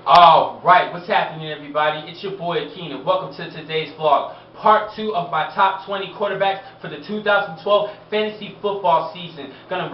Alright, what's happening everybody? It's your boy Keenan. Welcome to today's vlog. Part 2 of my top 20 quarterbacks for the 2012 fantasy football season. Gonna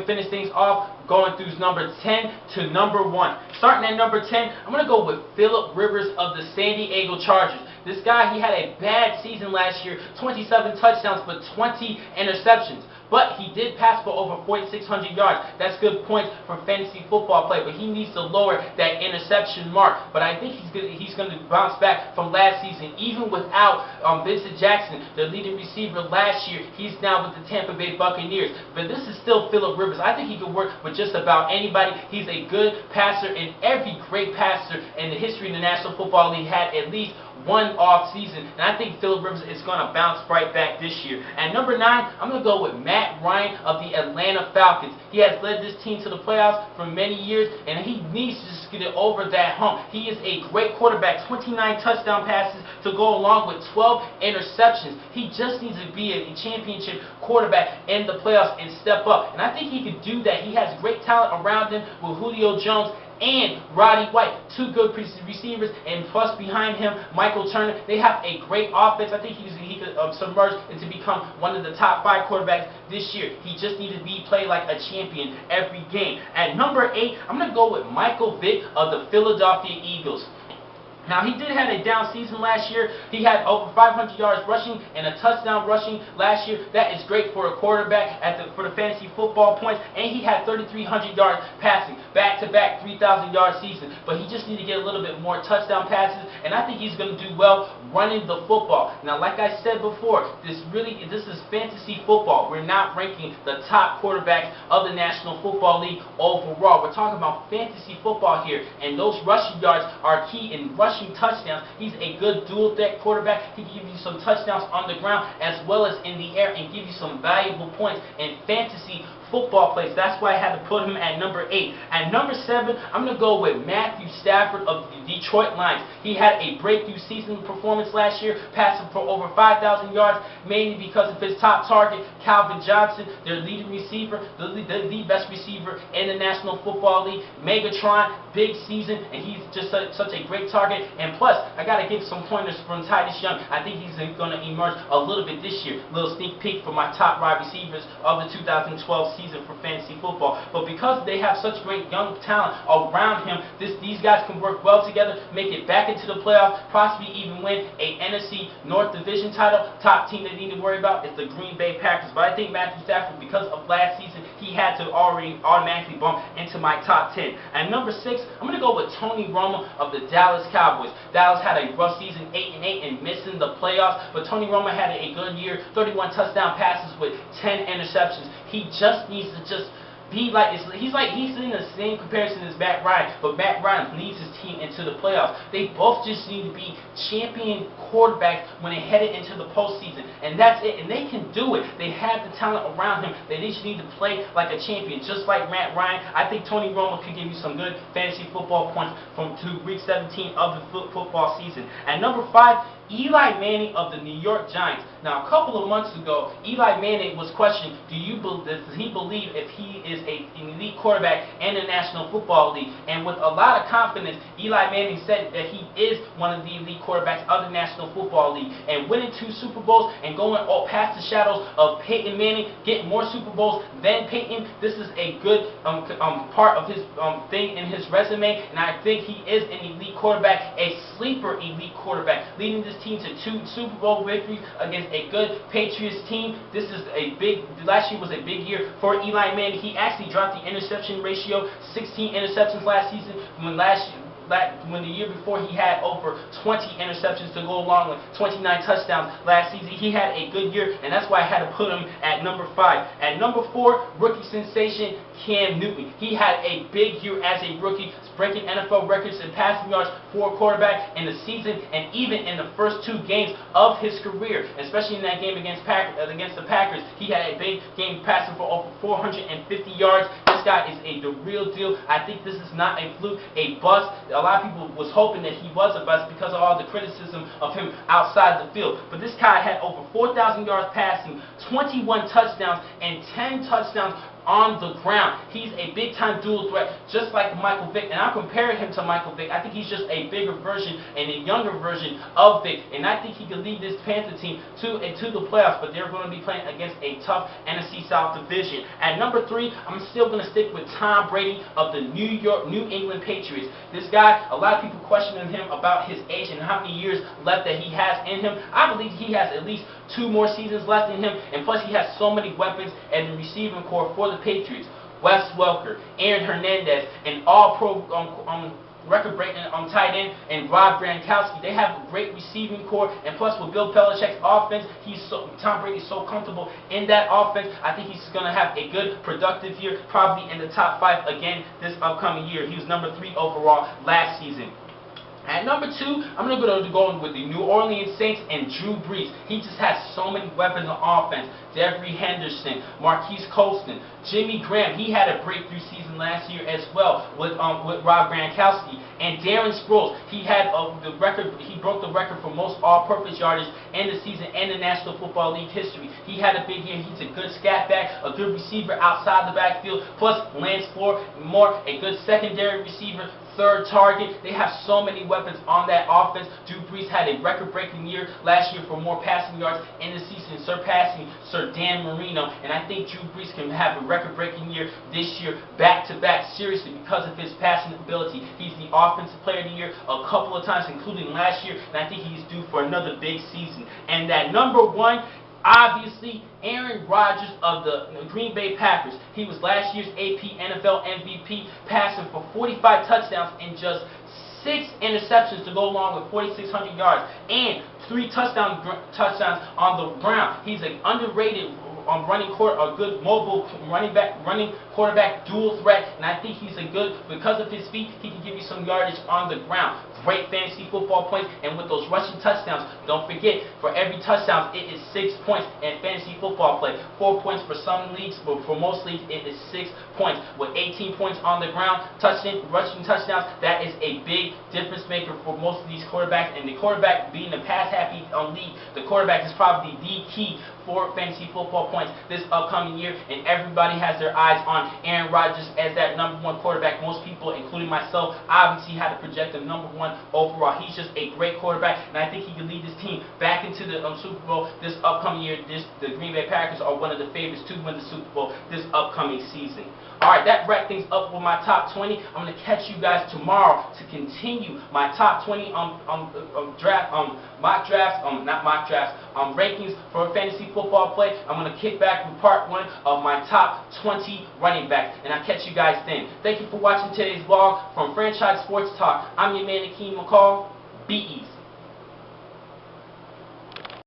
finish things off going through number 10 to number 1. Starting at number 10, I'm gonna go with Philip Rivers of the San Diego Chargers. This guy, he had a bad season last year, 27 touchdowns but 20 interceptions. But he did pass for over 4,600 yards. That's good points for fantasy football play. But he needs to lower that interception mark. But I think he's going to bounce back from last season. Even without Vincent Jackson, the leading receiver last year, he's now with the Tampa Bay Buccaneers. But this is still Philip Rivers. I think he can work with just about anybody. He's a good passer, and every great passer in the history of the National Football League had at least one off season, and I think Philip Rivers is going to bounce right back this year. At number 9, I'm going to go with Matt Ryan of the Atlanta Falcons. He has led this team to the playoffs for many years, and he needs to just get it over that hump. He is a great quarterback, 29 touchdown passes to go along with 12 interceptions. He just needs to be a championship quarterback in the playoffs and step up, and I think he can do that. He has great talent around him with Julio Jones and Roddy White, two good receivers, and plus behind him, Michael Turner. They have a great offense. I think he could submerge and to become one of the top 5 quarterbacks this year. He just needs to play like a champion every game. At number 8, I'm going to go with Michael Vick of the Philadelphia Eagles. Now, he did have a down season last year. He had over 500 yards rushing and a touchdown rushing last year. That is great for a quarterback for the fantasy football points. And he had 3,300 yards passing, back-to-back 3,000-yard season. But he just needs to get a little bit more touchdown passes, and I think he's going to do well running the football. Now, like I said before, this is fantasy football. We're not ranking the top quarterbacks of the National Football League overall. We're talking about fantasy football here, and those rushing yards are key in rushing touchdowns. He's a good dual threat quarterback. He can give you some touchdowns on the ground as well as in the air and give you some valuable points in fantasy football plays. That's why I had to put him at number 8. At number 7, I'm going to go with Matthew Stafford of the Detroit Lions. He had a breakthrough season performance last year, passing for over 5,000 yards, mainly because of his top target, Calvin Johnson, their leading receiver, the best receiver in the National Football League. Megatron, big season, and he's just such a great target. And plus, I got to give some pointers from Titus Young. I think he's going to emerge a little bit this year. Little sneak peek for my top wide receivers of the 2012 season for fantasy football. But because they have such great young talent around him, these guys can work well together, make it back into the playoffs, possibly even win a NFC North Division title. Top team they need to worry about is the Green Bay Packers. But I think Matthew Stafford, because of last season, he had to already automatically bump into my top 10. At number 6, I'm going to go with Tony Romo of the Dallas Cowboys. Dallas had a rough season, 8-8 and missing the playoffs, but Tony Romo had a good year, 31 touchdown passes with 10 interceptions. He just needs to be like, he's in the same comparison as Matt Ryan, but Matt Ryan leads his team into the playoffs. They both just need to be champion quarterbacks when they headed into the postseason, and that's it. And they can do it. They have the talent around him. They just need to play like a champion, just like Matt Ryan. I think Tony Romo could give you some good fantasy football points from week 17 of the football season. At number 5, Eli Manning of the New York Giants. Now, a couple of months ago, Eli Manning was questioned, does he believe if he is an elite quarterback in the National Football League? And with a lot of confidence, Eli Manning said that he is one of the elite quarterbacks of the National Football League. And winning 2 Super Bowls and going all past the shadows of Peyton Manning, getting more Super Bowls than Peyton, this is a good part of his thing in his resume. And I think he is an elite quarterback, a sleeper elite quarterback, leading this team to 2 Super Bowl victories against a good Patriots team. Last year was a big year for Eli Manning. He actually dropped the interception ratio, 16 interceptions last season, when the year before he had over 20 interceptions to go along with 29 touchdowns last season. He had a good year, and that's why I had to put him at number 5. At number 4, rookie sensation Cam Newton. He had a big year as a rookie, breaking NFL records in passing yards for a quarterback in the season and even in the first 2 games of his career, especially in that game against the Packers. He had a big game passing for over 450 yards. This guy is the real deal. I think this is not a fluke, a bust. A lot of people was hoping that he was a bust because of all the criticism of him outside the field. But this guy had over 4,000 yards passing, 21 touchdowns, and 10 touchdowns on the ground. He's a big-time dual threat, just like Michael Vick, and I'm comparing him to Michael Vick. I think he's just a bigger version and a younger version of Vick, and I think he could lead this Panther team to the playoffs, but they're going to be playing against a tough NFC South division. At number 3, I'm still going to stick with Tom Brady of the New England Patriots. This guy, a lot of people questioning him about his age and how many years left that he has in him. I believe he has at least 2 more seasons left in him, and plus he has so many weapons and the receiving core for the Patriots. Wes Welker, Aaron Hernandez, and all-pro record-breaking tight end, and Rob Gronkowski. They have a great receiving core, and plus with Bill Belichick's offense, Tom Brady's so comfortable in that offense. I think he's going to have a good, productive year, probably in the top 5 again this upcoming year. He was number 3 overall last season. At number 2, I'm going to go with the New Orleans Saints and Drew Brees. He just has so many weapons on offense. Devery Henderson, Marquise Colston, Jimmy Graham. He had a breakthrough season last year as well with Rob Gronkowski. And Darren Sproles. He had the record. He broke the record for most all-purpose yardage in the season and the National Football League history. He had a big year. He's a good scat back, a good receiver outside the backfield. Plus Lance Moore, a good secondary receiver. Third target. They have so many weapons on that offense. Drew Brees had a record-breaking year last year for more passing yards in the season, surpassing Sir Dan Marino. And I think Drew Brees can have a record-breaking year this year, back-to-back, seriously, because of his passing ability. He's the Offensive Player of the Year a couple of times, including last year, and I think he's due for another big season. And that number 1, obviously, Aaron Rodgers of the Green Bay Packers. He was last year's AP NFL MVP, passing for 45 touchdowns and just 6 interceptions to go along with 4,600 yards and 3 touchdowns on the ground. He's an underrated a good mobile running quarterback, dual threat, and I think he's because of his feet, he can give you some yardage on the ground. Great fantasy football points, and with those rushing touchdowns, don't forget, for every touchdown, it is 6 points in fantasy football play. 4 points for some leagues, but for most leagues, it is 6 points. With 18 points on the ground, rushing touchdowns, that is a big difference maker for most of these quarterbacks, and the quarterback being a pass-happy league, the quarterback is probably the key for fantasy football points this upcoming year, and everybody has their eyes on Aaron Rodgers as that number 1 quarterback. Most people, including myself, obviously had to project him number 1 overall. He's just a great quarterback, and I think he can lead this team back into the Super Bowl this upcoming year. The Green Bay Packers are one of the favorites to win the Super Bowl this upcoming season. Alright, that wraps things up with my top 20. I'm going to catch you guys tomorrow to continue my top 20 rankings for fantasy football play. I'm going to kick back with part 1 of my top 20 running backs, and I'll catch you guys then. Thank you for watching today's vlog from Franchise Sports Talk. I'm your man, Akeem McCall. Be easy.